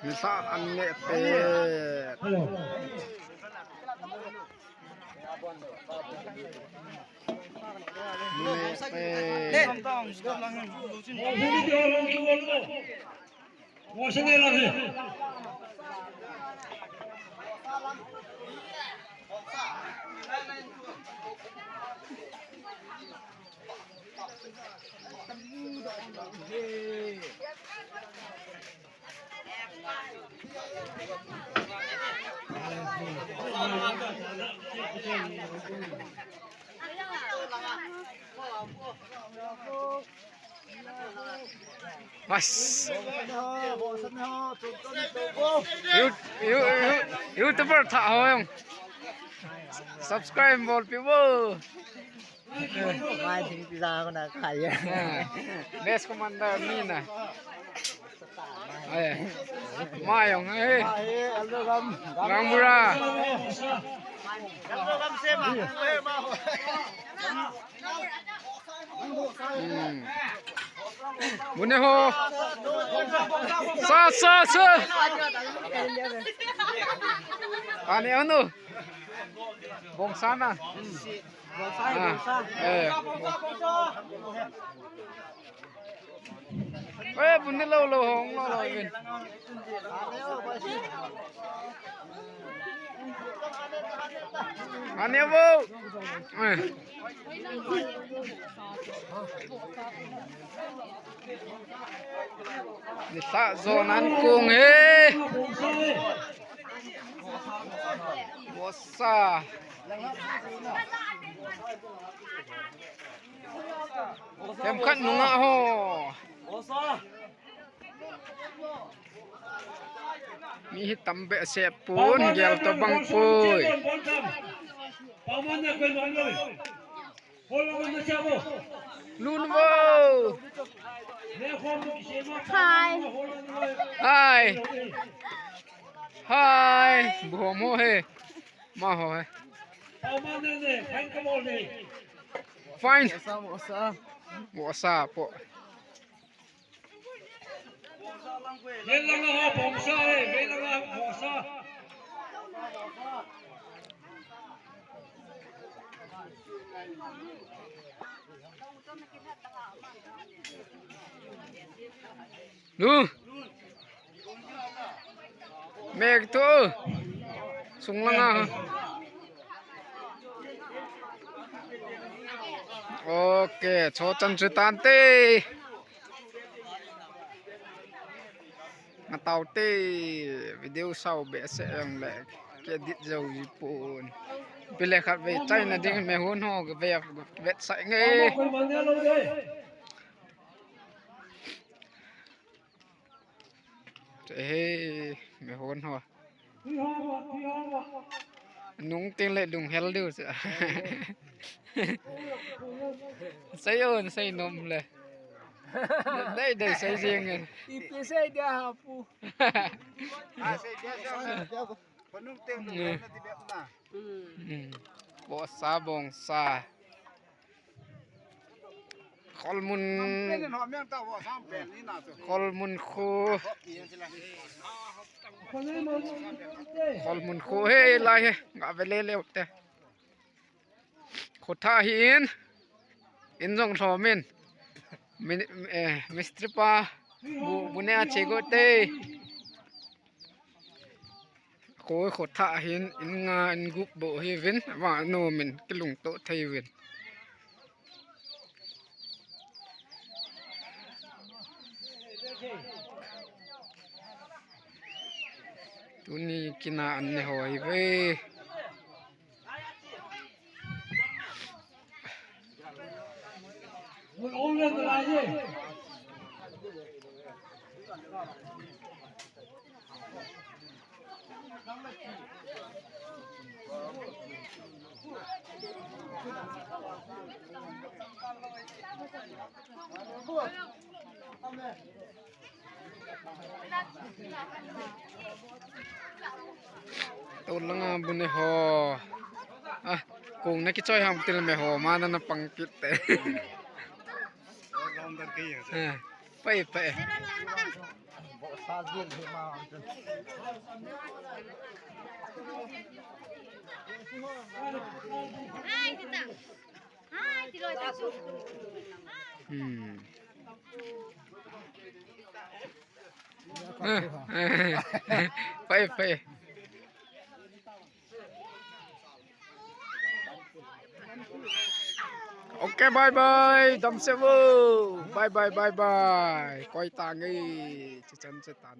มีซาอันเนเตmas YouTuber thả không subscribe một people mai thì ra con nào khải Best Commander Mina mai không ấy Ramura Bune ho sa ani anu bong sana bune lâu lâu hong lo min ani bo đi tạ giòn ăn cùng he bó xa em khăn nó ngã ho mi hit tắm bẹ xẹp pun gel to băng pui luôn vô hi hi bùa mô he mà hỏi fine bộ sa bộ lu meg tu sung langa ok cho chân chữ tan tê mà tàu tê video sau bé sẽ làm lại cái edit dầu gì buồn bây giờ khác về trái là đi mẹ hôn ho về vẹt sậy nghe thế mẹ hôn ho nung tiếng lại đùng hell điêu sợ xây ơn xây nômเลยđây đây xây riêng này đi xây đi học phu bỏ xa bông xa khol mun khô he lai he ngã về lê leo te khốt tha hiền in dòng thò min Mr. Pa bune ache go te khối khốt tha hiền in nga in gup bộ hi vin và no min cái lùng to thầy vin tuni kina anne hoi ve tôn lang bune ho cùng na ki choi ham til me ho ma na pangkit te Pe. Bawa sabun memang. Hai, Tita. Hai, Tilo itu. Pe. Ok, bye bye, Dom Sevu. Bye bye. Coi ta nghi chân tàn.